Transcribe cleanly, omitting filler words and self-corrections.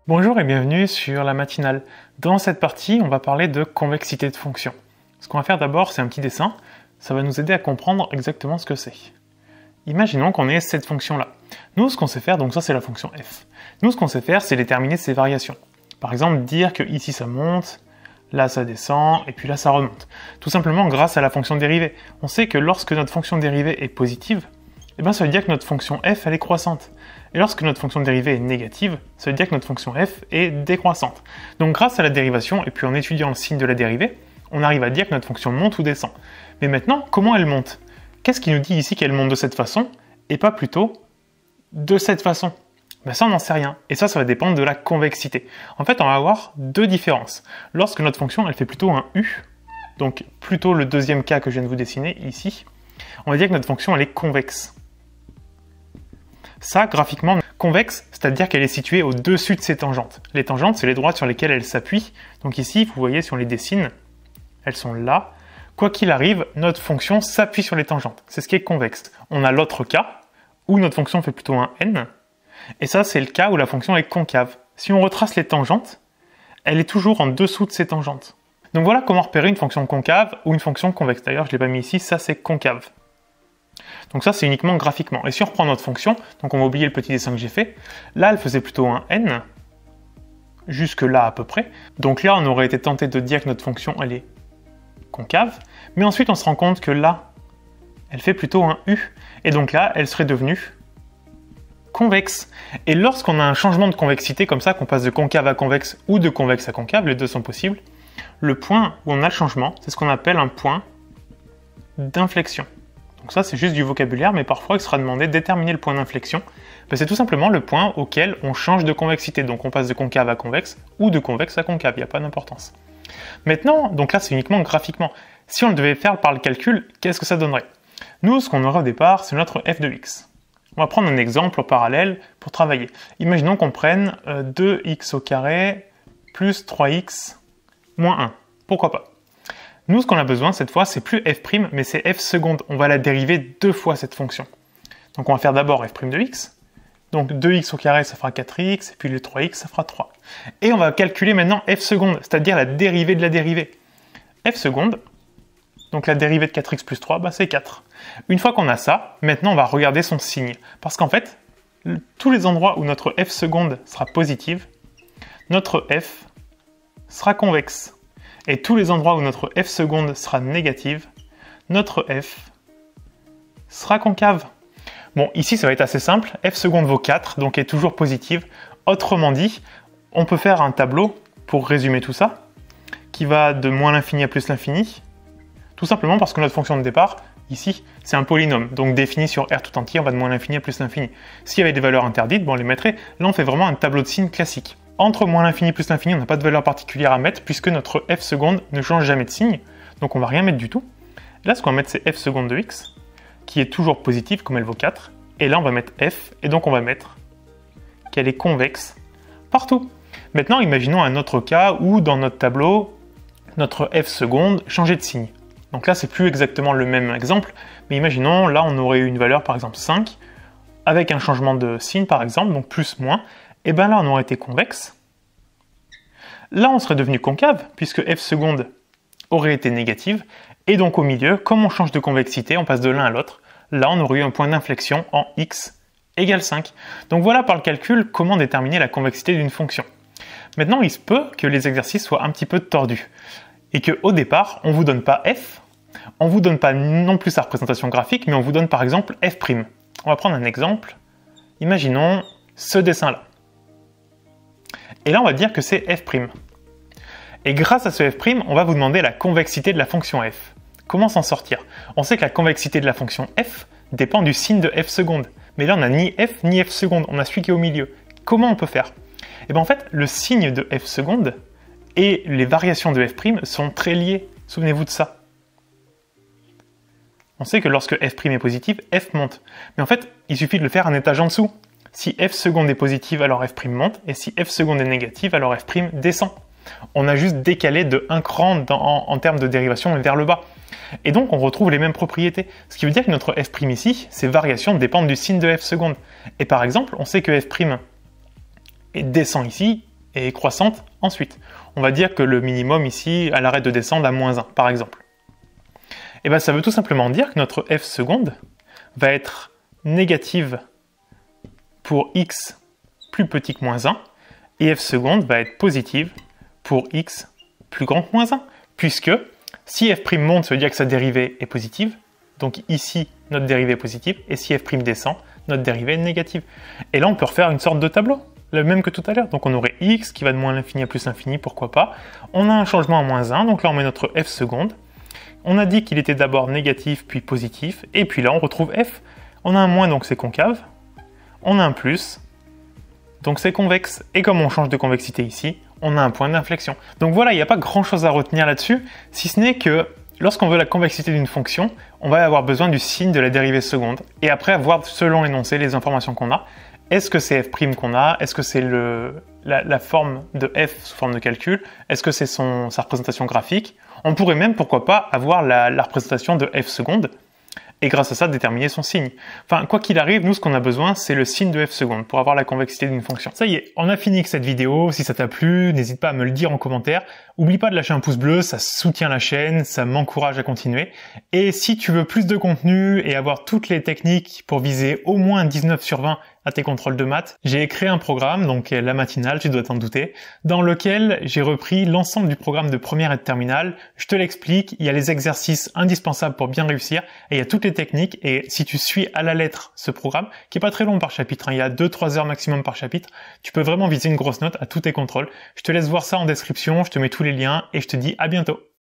Bonjour et bienvenue sur la matinale. Dans cette partie, on va parler de convexité de fonction. Ce qu'on va faire d'abord, c'est un petit dessin. Ça va nous aider à comprendre exactement ce que c'est. Imaginons qu'on ait cette fonction-là. Nous, ce qu'on sait faire, donc ça c'est la fonction f. Nous, ce qu'on sait faire, c'est déterminer ses variations. Par exemple, dire que ici ça monte, là ça descend, et puis là ça remonte. Tout simplement grâce à la fonction dérivée. On sait que lorsque notre fonction dérivée est positive, ça veut dire que notre fonction f elle est croissante. Et lorsque notre fonction dérivée est négative, ça veut dire que notre fonction f est décroissante. Donc grâce à la dérivation, et puis en étudiant le signe de la dérivée, on arrive à dire que notre fonction monte ou descend. Mais maintenant, comment elle monte? Qu'est-ce qui nous dit ici qu'elle monte de cette façon, et pas plutôt de cette façon? Ça, on n'en sait rien. Et ça va dépendre de la convexité. En fait, on va avoir deux différences. Lorsque notre fonction, elle fait plutôt un u, donc plutôt le deuxième cas que je viens de vous dessiner ici, on va dire que notre fonction, elle est convexe. Ça, graphiquement, convexe, c'est-à-dire qu'elle est située au-dessus de ses tangentes. Les tangentes, c'est les droites sur lesquelles elle s'appuie. Donc ici, vous voyez, si on les dessine, elles sont là. Quoi qu'il arrive, notre fonction s'appuie sur les tangentes. C'est ce qui est convexe. On a l'autre cas, où notre fonction fait plutôt un n. Et ça, c'est le cas où la fonction est concave. Si on retrace les tangentes, elle est toujours en dessous de ses tangentes. Donc voilà comment repérer une fonction concave ou une fonction convexe. D'ailleurs, je ne l'ai pas mis ici, ça c'est concave. Donc ça, c'est uniquement graphiquement. Et si on reprend notre fonction, donc on va oublier le petit dessin que j'ai fait, là, elle faisait plutôt un n, jusque là à peu près. Donc là, on aurait été tenté de dire que notre fonction, elle est concave, mais ensuite, on se rend compte que là, elle fait plutôt un u, et donc là, elle serait devenue convexe. Et lorsqu'on a un changement de convexité, comme ça, qu'on passe de concave à convexe ou de convexe à concave, les deux sont possibles, le point où on a le changement, c'est ce qu'on appelle un point d'inflexion. Donc ça, c'est juste du vocabulaire, mais parfois il sera demandé de déterminer le point d'inflexion. C'est tout simplement le point auquel on change de convexité. Donc on passe de concave à convexe ou de convexe à concave, il n'y a pas d'importance. Maintenant, donc là c'est uniquement graphiquement. Si on devait faire par le calcul, qu'est-ce que ça donnerait? Nous, ce qu'on aurait au départ, c'est notre f de x. On va prendre un exemple en parallèle pour travailler. Imaginons qu'on prenne 2x au carré plus 3x moins 1. Pourquoi pas? Nous, ce qu'on a besoin cette fois, c'est plus f', mais c'est f seconde. On va la dériver deux fois cette fonction. Donc on va faire d'abord f' de x. Donc 2x au carré, ça fera 4x, et puis le 3x, ça fera 3. Et on va calculer maintenant f seconde, c'est-à-dire la dérivée de la dérivée. F seconde, donc la dérivée de 4x plus 3, c'est 4. Une fois qu'on a ça, maintenant on va regarder son signe. Parce qu'en fait, tous les endroits où notre f seconde sera positive, notre f sera convexe. Et tous les endroits où notre f seconde sera négative, notre f sera concave. Bon, ici ça va être assez simple, f seconde vaut 4, donc est toujours positive. Autrement dit, on peut faire un tableau pour résumer tout ça, qui va de moins l'infini à plus l'infini, tout simplement parce que notre fonction de départ, ici, c'est un polynôme, donc défini sur R tout entier, on va de moins l'infini à plus l'infini. S'il y avait des valeurs interdites, on les mettrait. Là, on fait vraiment un tableau de signes classique. Entre moins l'infini plus l'infini, on n'a pas de valeur particulière à mettre puisque notre f seconde ne change jamais de signe, donc on va rien mettre du tout. Là, ce qu'on va mettre, c'est f seconde de x, qui est toujours positive comme elle vaut 4, et là, on va mettre f, et donc on va mettre qu'elle est convexe partout. Maintenant, imaginons un autre cas où, dans notre tableau, notre f seconde changeait de signe. Donc là, c'est plus exactement le même exemple, mais imaginons, là, on aurait eu une valeur, par exemple 5, avec un changement de signe, par exemple, donc plus, moins, et bien là, on aurait été convexe. Là, on serait devenu concave, puisque f seconde aurait été négative. Et donc au milieu, comme on change de convexité, on passe de l'un à l'autre, là, on aurait eu un point d'inflexion en x égale 5. Donc voilà par le calcul comment déterminer la convexité d'une fonction. Maintenant, il se peut que les exercices soient un petit peu tordus. Et qu'au départ, on ne vous donne pas f, on ne vous donne pas non plus sa représentation graphique, mais on vous donne par exemple f'. On va prendre un exemple. Imaginons ce dessin-là. Et là, on va dire que c'est f'. Et grâce à ce f', on va vous demander la convexité de la fonction f. Comment s'en sortir? On sait que la convexité de la fonction f dépend du signe de f seconde. Mais là, on n'a ni f ni f seconde, on a celui qui est au milieu. Comment on peut faire? Et bien en fait, le signe de f seconde et les variations de f' sont très liés. Souvenez-vous de ça. On sait que lorsque f' est positif, f monte. Mais en fait, il suffit de le faire un étage en dessous. Si f seconde est positive, alors f' monte, et si f seconde est négative, alors f' descend. On a juste décalé de un cran en termes de dérivation vers le bas. Et donc on retrouve les mêmes propriétés. Ce qui veut dire que notre f' ici, ces variations dépendent du signe de f seconde. Et par exemple, on sait que f' descend ici, et croissante ensuite. On va dire que le minimum ici, elle arrête de descendre à -1, par exemple. Et bien ça veut tout simplement dire que notre f seconde va être négative pour x plus petit que -1, et f seconde va être positive pour x plus grand que -1, puisque si f' monte, ça veut dire que sa dérivée est positive, donc ici, notre dérivée est positive, et si f' descend, notre dérivée est négative. Et là, on peut refaire une sorte de tableau, le même que tout à l'heure. Donc on aurait x qui va de moins l'infini à plus l'infini, pourquoi pas. On a un changement à -1, donc là on met notre f seconde. On a dit qu'il était d'abord négatif, puis positif, et puis là on retrouve f. On a un moins, donc c'est concave. On a un plus, donc c'est convexe. Et comme on change de convexité ici, on a un point d'inflexion. Donc voilà, il n'y a pas grand-chose à retenir là-dessus, si ce n'est que lorsqu'on veut la convexité d'une fonction, on va avoir besoin du signe de la dérivée seconde. Et après, avoir selon l'énoncé les informations qu'on a. Est-ce que c'est f' qu'on a? Est-ce que c'est la forme de f sous forme de calcul? Est-ce que c'est sa représentation graphique? On pourrait même, pourquoi pas, avoir la représentation de f seconde et grâce à ça déterminer son signe. Enfin, quoi qu'il arrive, nous ce qu'on a besoin, c'est le signe de f seconde pour avoir la convexité d'une fonction. Ça y est, on a fini avec cette vidéo. Si ça t'a plu, n'hésite pas à me le dire en commentaire. Oublie pas de lâcher un pouce bleu, ça soutient la chaîne, ça m'encourage à continuer. Et si tu veux plus de contenu et avoir toutes les techniques pour viser au moins 19 sur 20 à tes contrôles de maths, j'ai créé un programme, donc la matinale, tu dois t'en douter, dans lequel j'ai repris l'ensemble du programme de première et de terminale. Je te l'explique, il y a les exercices indispensables pour bien réussir, et il y a toutes les techniques, et si tu suis à la lettre ce programme, qui est pas très long par chapitre, hein, il y a 2-3 heures maximum par chapitre, tu peux vraiment viser une grosse note à tous tes contrôles. Je te laisse voir ça en description, je te mets tous les liens, et je te dis à bientôt.